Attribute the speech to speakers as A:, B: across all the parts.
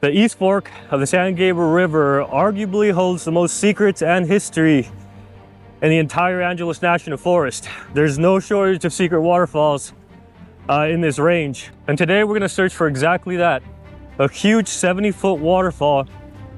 A: The East Fork of the San Gabriel River arguably holds the most secrets and history in the entire Angeles National Forest. There's no shortage of secret waterfalls in this range. And today we're gonna search for exactly that. A huge 70-foot waterfall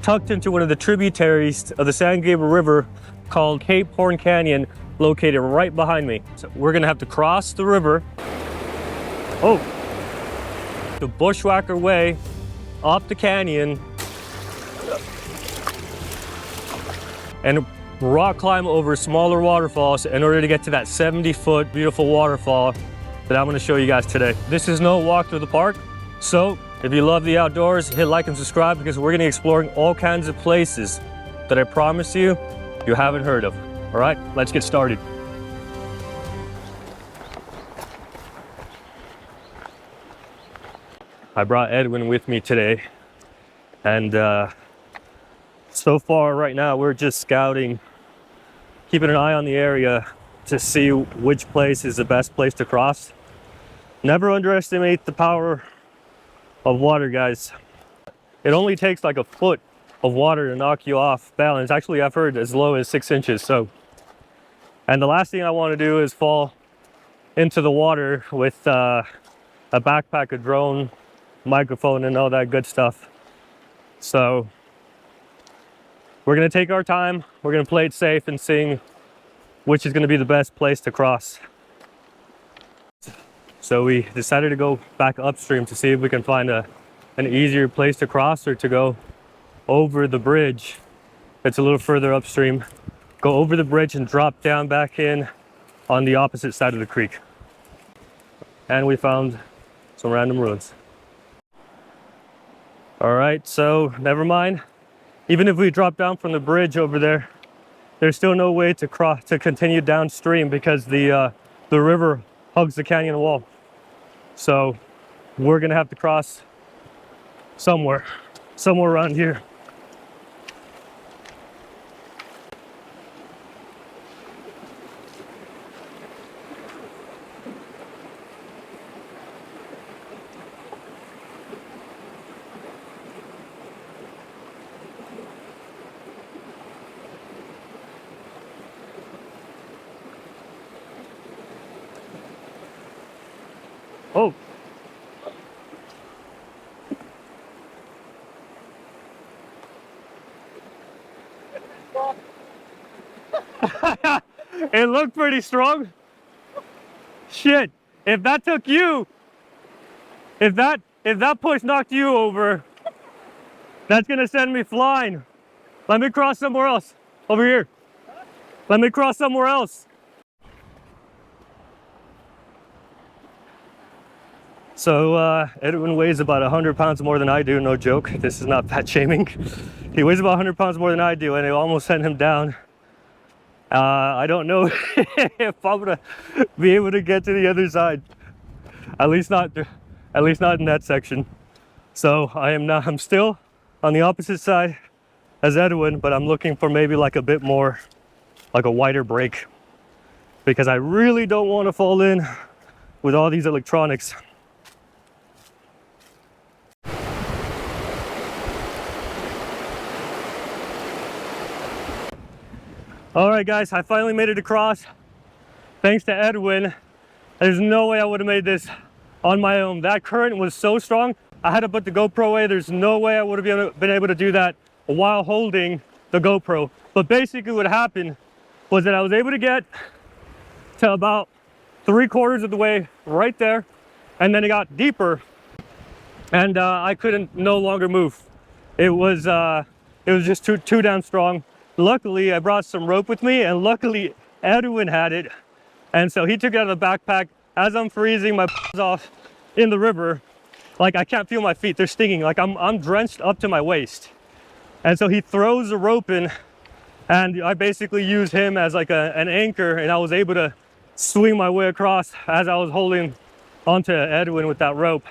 A: tucked into one of the tributaries of the San Gabriel River called Cape Horn Canyon, located right behind me. So we're gonna have to cross the river, the bushwhacker way, up the canyon, and rock climb over smaller waterfalls in order to get to that 70-foot beautiful waterfall that I'm going to show you guys today. This is no walk through the park, so if you love the outdoors, hit like and subscribe, because we're going to be exploring all kinds of places that I promise you haven't heard of. All right, let's get started. I brought Edwin with me today, and so far right now we're just scouting, keeping an eye on the area to see which place is the best place to cross. Never underestimate the power of water, guys. It only takes like a foot of water to knock you off balance. Actually, I've heard as low as 6 inches. And the last thing I want to do is fall into the water with a backpack, a drone, microphone, and all that good stuff. So we're gonna take our time, we're gonna play it safe and seeing which is gonna be the best place to cross. So we decided to go back upstream to see if we can find an easier place to cross, or to go over the bridge. It's a little further upstream. Go over the bridge and drop down back in on the opposite side of the creek. And we found some random ruins. All right, so never mind. Even if we drop down from the bridge over there, there's still no way to continue downstream, because the river hugs the canyon wall. So we're gonna have to cross somewhere around here. Oh. It looked pretty strong. Shit, if that took you, if that push knocked you over, that's gonna send me flying. Let me cross somewhere else. Over here. Let me cross somewhere else. So Edwin weighs about 100 pounds more than I do, no joke. This is not fat shaming. He weighs about 100 pounds more than I do, and it almost sent him down. I don't know if I'm gonna be able to get to the other side. At least not in that section. So I'm still on the opposite side as Edwin, but I'm looking for maybe like a bit more, like a wider break, because I really don't want to fall in with all these electronics. All right, guys, I finally made it across. Thanks to Edwin. There's no way I would have made this on my own. That current was so strong, I had to put the GoPro away. There's no way I would have been able to do that while holding the GoPro. But basically what happened was that I was able to get to about 3/4 of the way right there, and then it got deeper, and I couldn't no longer move. It was just too damn strong. Luckily, I brought some rope with me, and luckily Edwin had it. And so he took it out of the backpack. As I'm freezing my off in the river, like I can't feel my feet, they're stinging. Like I'm drenched up to my waist. And so he throws the rope in, and I basically used him as like an anchor, and I was able to swing my way across as I was holding onto Edwin with that rope.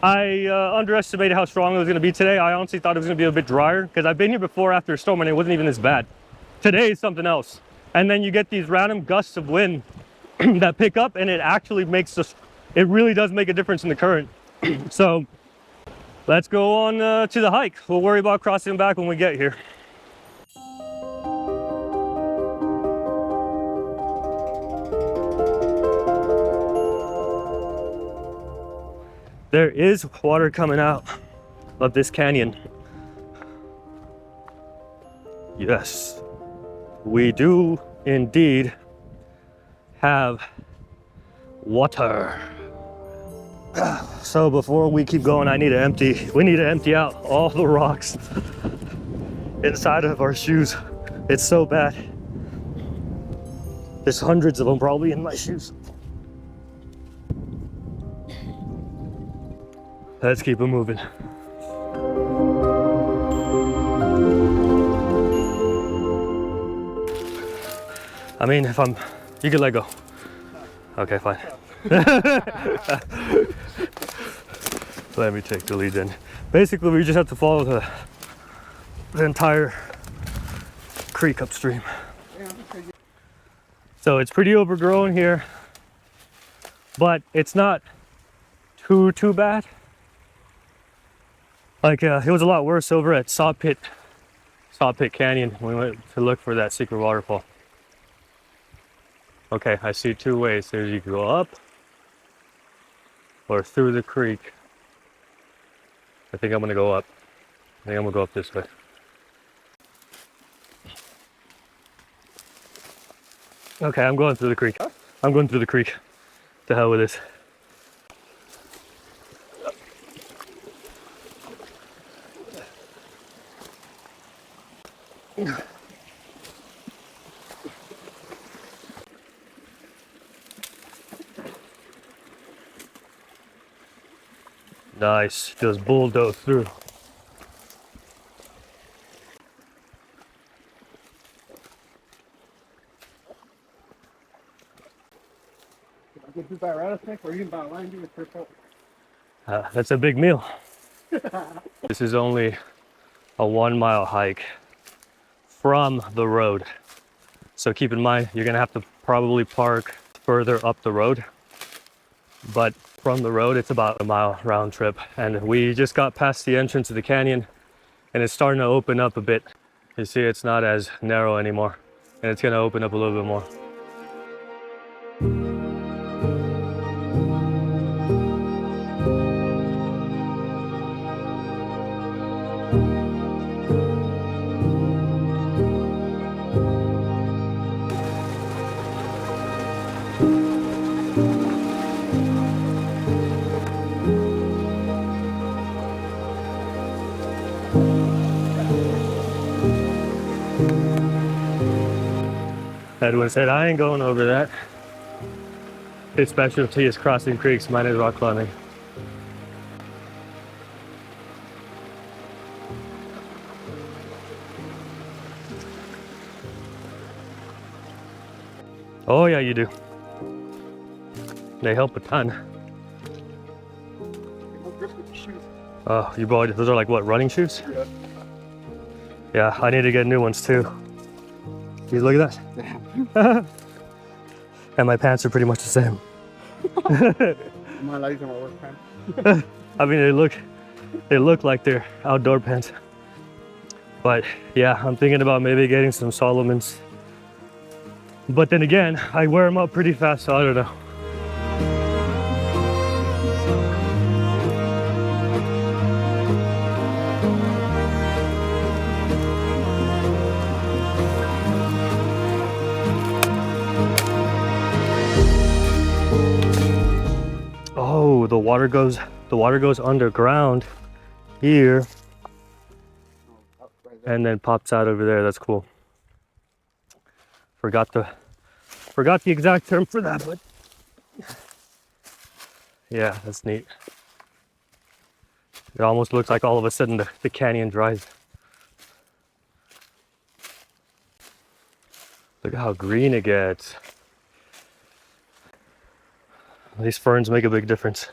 A: I underestimated how strong it was going to be today. I honestly thought it was going to be a bit drier, because I've been here before after a storm and it wasn't even this bad. Today is something else. And then you get these random gusts of wind that pick up, and it actually makes it really does make a difference in the current. So let's go on to the hike. We'll worry about crossing back when we get here. There is water coming out of this canyon. Yes, we do indeed have water. So before we keep going, we need to empty out all the rocks inside of our shoes. It's so bad. There's hundreds of them probably in my shoes. Let's keep it moving. I mean, you can let go. Okay, fine. Let me take the lead then. Basically, we just have to follow the entire creek upstream. So it's pretty overgrown here, but it's not too bad. Like it was a lot worse over at Saw Pit Canyon when we went to look for that secret waterfall. Okay, I see two ways. There's you can go up or through the creek. I think I'm gonna go up. I think I'm gonna go up this way. Okay, I'm going through the creek. I'm going through the creek. To hell with this. Nice, just bulldoze through. That's a big meal. This is only a 1 mile hike from the road. So keep in mind, you're gonna have to probably park further up the road. But from the road, it's about a mile round trip. And we just got past the entrance of the canyon and it's starting to open up a bit. You see, it's not as narrow anymore and it's gonna open up a little bit more. Edwin said, I ain't going over that. His specialty is crossing creeks, mine is rock climbing. Oh yeah, you do. They help a ton. Oh, you bought, those are like what, running shoes?
B: Yeah.
A: Yeah, I need to get new ones too. You look at that. And my pants are pretty much the same.
B: My legs are my work pants.
A: I mean, they look like they're outdoor pants. But yeah, I'm thinking about maybe getting some Solomons. But then again, I wear them up pretty fast, so I don't know. Oh, the water goes underground here and then pops out over there. That's cool. Forgot the exact term for that, but yeah, that's neat. It almost looks like all of a sudden the canyon dries. Look at how green it gets. These ferns make a big difference.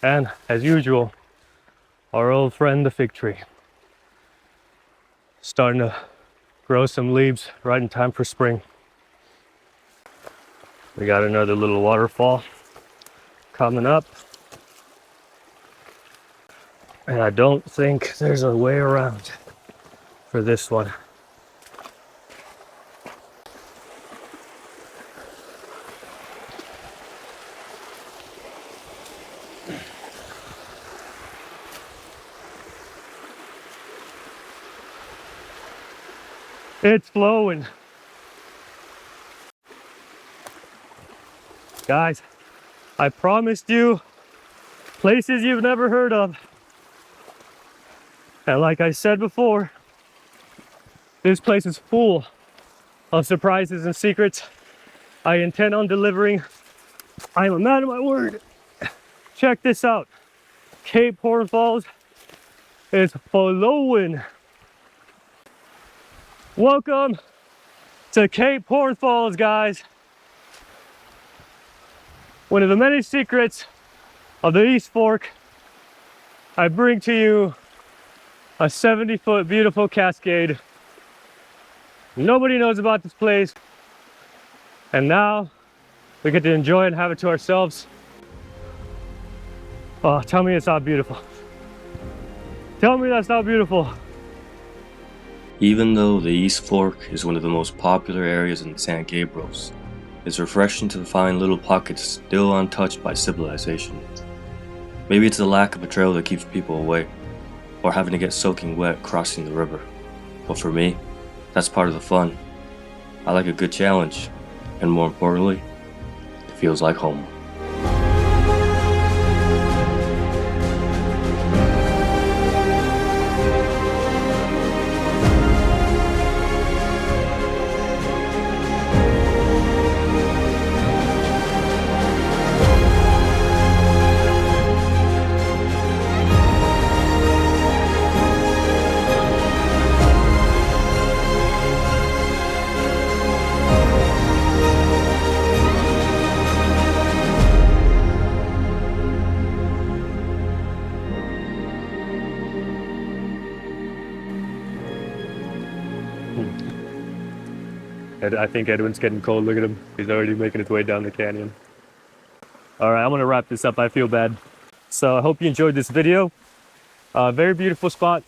A: And as usual, our old friend, the fig tree. Starting to grow some leaves right in time for spring. We got another little waterfall coming up. And I don't think there's a way around for this one. It's flowing. Guys, I promised you places you've never heard of. And like I said before, this place is full of surprises and secrets I intend on delivering. I am a man of my word. Check this out. Cape Horn Falls is flowing. Welcome to Cape Horn Falls, guys. One of the many secrets of the East Fork, I bring to you a 70-foot beautiful cascade. Nobody knows about this place, and now we get to enjoy it and have it to ourselves. Oh, tell me it's not beautiful. Tell me that's not beautiful.
C: Even though the East Fork is one of the most popular areas in San Gabriel's, it's refreshing to find little pockets still untouched by civilization. Maybe it's the lack of a trail that keeps people away, or having to get soaking wet crossing the river. But for me, that's part of the fun. I like a good challenge, and more importantly, it feels like home.
A: I think Edwin's getting cold. Look at him. He's already making his way down the canyon. All right, I'm gonna wrap this up. I feel bad. So I hope you enjoyed this video. Very beautiful spot.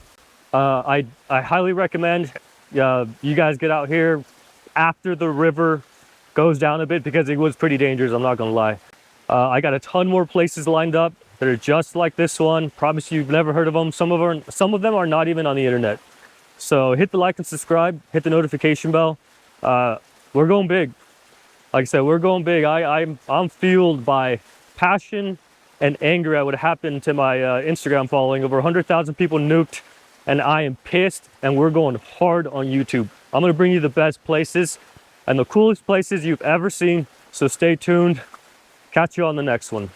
A: I highly recommend you guys get out here after the river goes down a bit, because it was pretty dangerous, I'm not gonna lie. I got a ton more places lined up that are just like this one. Promise you've never heard of them. Some of them are not even on the internet. So hit the like and subscribe, hit the notification bell. We're going big. Like I said, we're going big. I'm fueled by passion and anger at what happened to my Instagram following. Over 100,000 people nuked, and I am pissed, and we're going hard on YouTube. I'm gonna bring you the best places and the coolest places you've ever seen, so stay tuned. Catch you on the next one.